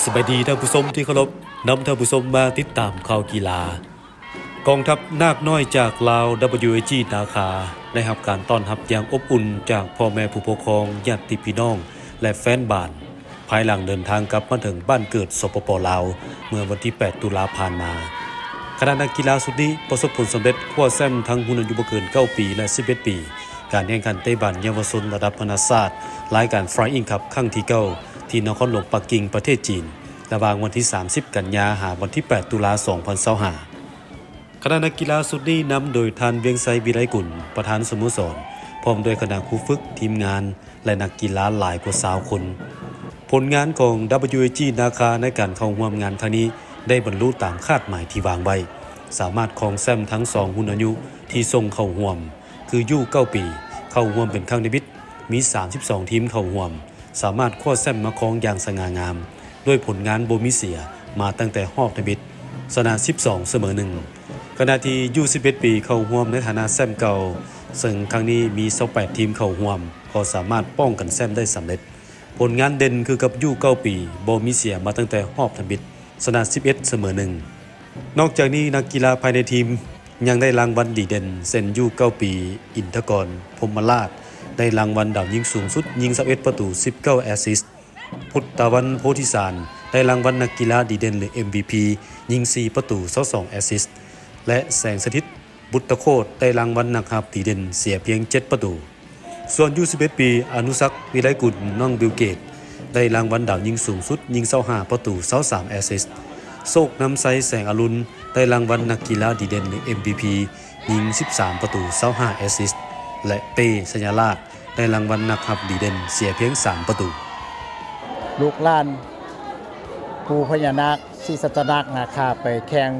สบายดีท่านผู้ชมที่เคารพนำท่านผู้ชมมาติดตามข่าวกีฬากองทัพนาคน้อยจากลาว WAG นาคาได้รับการต้อนรับอย่างอบอุ่นจากพ่อแม่ผู้ปกครองญาติพี่น้องและแฟนบ้านภายหลังเดินทางกลับมาถึงบ้านเกิดสปป.ลาวเมื่อวันที่ 8 ตุลาผ่านมาคณะนักกีฬาชุดนี้ประสบผลสำเร็จคว้าแชมป์ทั้งรุ่นอายุบ่เกิน 9 ปีและ 11 ปีการแข่งขันเตะบอลเยาวชนระดับนานาชาติรายการ Flying Cup ครั้งที่ 9 ที่นครหลวงปักกิ่งประเทศจีนระหว่างวันที่ 30 กันยายนหาวันที่ 8 ตุลาคม 2025คณะนักกีฬาชุดนี้นำโดยท่านเวียงไซวิไลกุลประธานสโมสรพร้อมด้วยคณะครูฝึกทีมงานและนักกีฬาหลายกว่า20คนผลงานของ WAG นาคาในการเข้าร่วมงานครั้งนี้ได้บรรลุตามคาดหมายที่วางไว้สามารถครองแชมป์ทั้ง2รุ่นอายุที่ส่งเข้าร่วมคืออายุ9 ปีเข้าร่วมเป็นครั้งในบิดมี32ทีมเข้าร่วมสามารถคว้าแชมป์มาครองอย่างสง่างามด้วยผลงานบ่มีเสียมาตั้งแต่รอบในบิดชนะ12เสมอ1ขณะที่อายุ11 ปีเข้าร่วมในฐานะแชมป์เก่าซึ่งครั้งนี้มี28ทีมเข้าร่วมก็สามารถป้องกันแชมป์ได้สำเร็จผลงานเด่นคือกับอายุ9 ปีบ่มีเสียมาตั้งแต่รอบทบิดชนะ11เสมอ1นอกจากนี้นักกีฬาภายในทีมยังได้รางวัลดีเด่นเซนยู9 ปีอินทกรพรหมราชได้รางวัลดาวยิงสูงสุดยิง11ประตู19แอสซิสต์พุทธวันโพธิสารได้รางวัลนักกีฬาดีเด่นหรือ MVP ยิง4ประตู22แอสซิสต์และแสงสถิตบุตรโคตได้รางวัลนักหับดีเด่นเสียเพียง7ประตูส่วน21 ปีอนุสักษ์วิไลกุลน้องบิลเกตได้รางวัลดาวยิงสูงสุดยิง25ประตู23แอสซิสต์โชคนำไซแสงอรุณได้รางวัลนักกีฬาดีเด่นหรือ MVP ยิง13ประตู25แอสซิสต์และเป้สัญราชได้รางวัลนักหับดีเด่นเสียเพียง3ประตูลูกหลานปู่พญานาคศรีสัตนาคนาคาไปแข่ง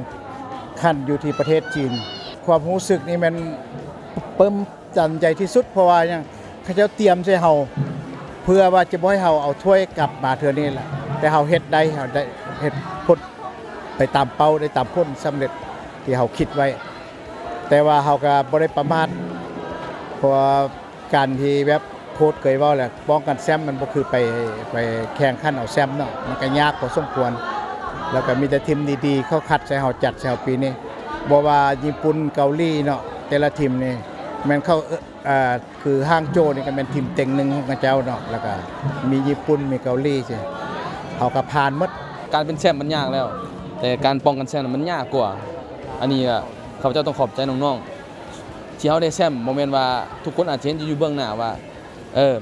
ขันอยู่ที่ประเทศจีนความรู้สึกนี่มันเปิ้มจันใจที่สุดเพราะว่ายังเขาเจ้าเตรียมใส่เฮาเพื่อว่าจะบ่ให้เฮาเอาถ้วยกลับมาเทื่อนี้แหละแต่เฮาเฮ็ดได้เฮาได้เฮ็ดผลไปตามเป้าได้ตามผลสำเร็จที่เฮาคิดไว้แต่ว่าเฮาก็บ่ได้ประมาทเพราะการที่แบบโค้ชเคยเว้าแหละป้องกันแชมป์มันบ่คือไปแข่งขันเอาแชมป์เนาะมันก็ยากพอสมควรแล้วก็มีแต่ทีมดีๆเข้าคัดใส่เฮาจัดใส่เฮาปีนี้บ่ว่าญี่ปุ่นเกาหลีเนาะแต่ละทีมนี่แม่นเข้าคือห้างโจนี่ก็เป็นทีมเต็งหนึงของเจ้าเนาะแล้วก็มีญี่ปุ่นมีเกาหลีใช่เฮาก็ผ่านหมดการเป็นแชมป์มันยากแล้วแต่การป้องกันแชมป์มันยากกว่าอันนี้ข้าพเจ้าต้องขอบใจน้องๆที่เฮาได้แชมป์บ่แม่นว่าทุกคนอาจจะเห็นอยู่เบื้องหน้าว่า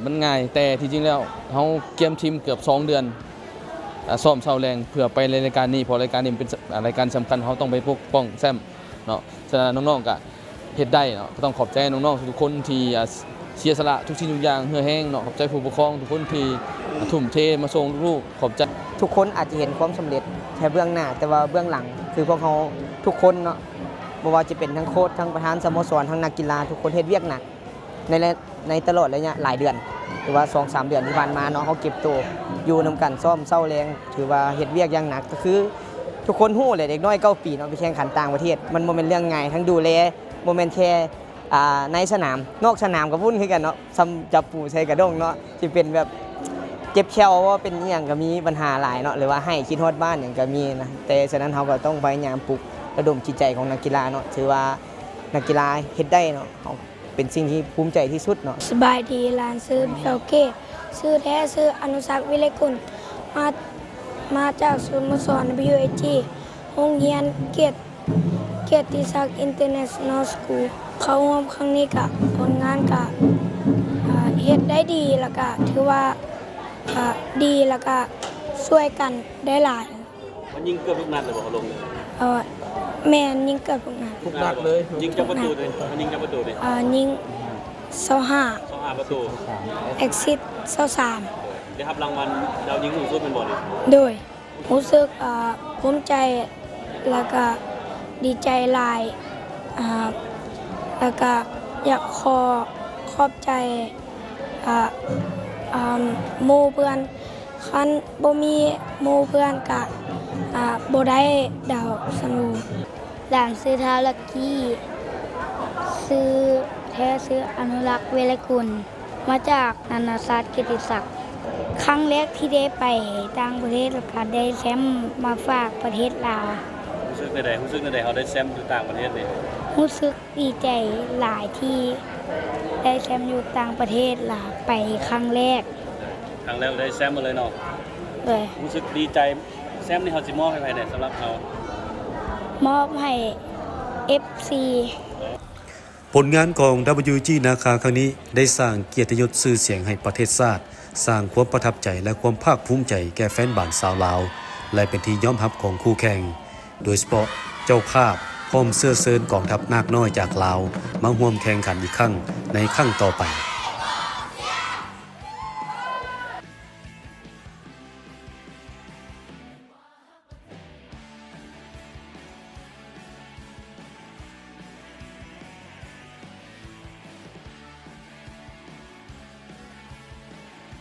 มันง่ายแต่ที่จริงแล้วเฮาเตรียมทีมเกือบ2 เดือนซ้อมเช้าแรงเพื่อไปรายการนี้เพราะรายการนี้เป็นรายการสำคัญเฮาต้องไปปกป้องแชมป์เนาะฉะนั้นน้องๆก็เฮ็ดได้เนาะก็ต้องขอบใจน้องๆทุกคนที่เสียสละทุกสิ่งทุกอย่างเพื่อแห้งเนาะขอบใจผู้ปกครองทุกคนที่ทุ่มเทมาส่งลูกขอบใจทุกคนอาจจะเห็นความสำเร็จแค่เบื้องหน้าแต่ว่าเบื้องหลังคือพวกเขาทุกคนเนาะบ่ว่าจะเป็นทั้งโค้ชทั้งประธานสโมสรทั้งนักกีฬาทุกคนเฮ็ดเวียกหนักในตลอดระยะหลายเดือนหรือว่า 2-3 เดือนที่ผ่านมาเนาะเขาเก็บตัวอยู่นำกันซ้อมเช้าแรงถือว่าเฮ็ดเวียกอย่างหนักก็คือทุกคนฮู้เลยเด็กน้อย9 ปีเนาะไปแข่งขันต่างประเทศมันบ่แม่นเรื่องง่ายทั้งดูแลบ่แม่นแค่ในสนามนอกสนามก็วุ่นคือกันเนาะซ้ำจับปูใส่กระด้งเนาะสิเป็นแบบเจ็บแข้วว่าเป็นอีหยังก็มีปัญหาหลายเนาะหรือว่าให้คิดฮอดบ้านหยังก็มีนะแต่ฉะนั้นเฮาก็ต้องพยายามปลุกระดมจิตใจของนักกีฬาเนาะถือว่านักกีฬาเฮ็ดได้เนาะเฮาเป็นสิ่งที่ภูมิใจที่สุดเนาะสบายดีหลานซื้อเบลเกตซื้อแท้ซื้ออนุสักวิไลกุลมาจากสโมสร WAG โรงเรียนเกียรติศักดิ์ International School เข้าร่วมครั้งนี้กับผลงานกับเฮ็ดได้ดีแล้วก็ถือว่าดีแล้วก็ช่วยกันได้หลายมันยิงเกือบทุกนัดเลยบ่ลงแม่นยิงเกือบทุกนัดเลยยิงจังประตูเลยยิงจังประตูเลยยิง25ประตูเอ็กซิส23ได้รับรางวัลดาวยิงสูงสุดเป็นบ่นี่โดยรู้สึกภูมิใจแล้วก็ดีใจหลายแล้วก็อยากขอบใจหมู่เพื่อนคันบ่มีหมู่เพื่อนก็บ่ได้ดาวสนุด่านซื้อท้าลักกี้ซื้อแท้ซื้ออนุรักษ์เวไลกุลมาจากนานาชาติเกียรติศักดิ์ ครั้งแรกที่ได้ไปต่างประเทศแล้วก็ได้แชมป์มาฝากประเทศลาว รู้สึกในใดเขาได้แชมป์อยู่ต่างประเทศนี่ รู้สึกดีใจหลายที่ได้แชมป์อยู่ต่างประเทศลาวไปครั้งแรก ครั้งแรกได้แชมป์มาเลยเนาะ เลย รู้สึกดีใจแชมป์นี่เขาสิมอบให้ใครเนี่ยสำหรับเขา มอบให้ FC ผลงานของ WG นาคาครั้งนี้ได้สร้างเกียรติยศชื่อเสียงให้ประเทศชาติสร้างความประทับใจและความภาคภูมิใจแก่แฟนบ้านสาวลาวและเป็นที่ยอมรับของคู่แข่งโดยเฉพาะเจ้าภาพพร้อมเสื้อเซินกองทัพนาคน้อยจากลาวมาร่วมแข่งขันอีกครั้งในครั้งต่อไป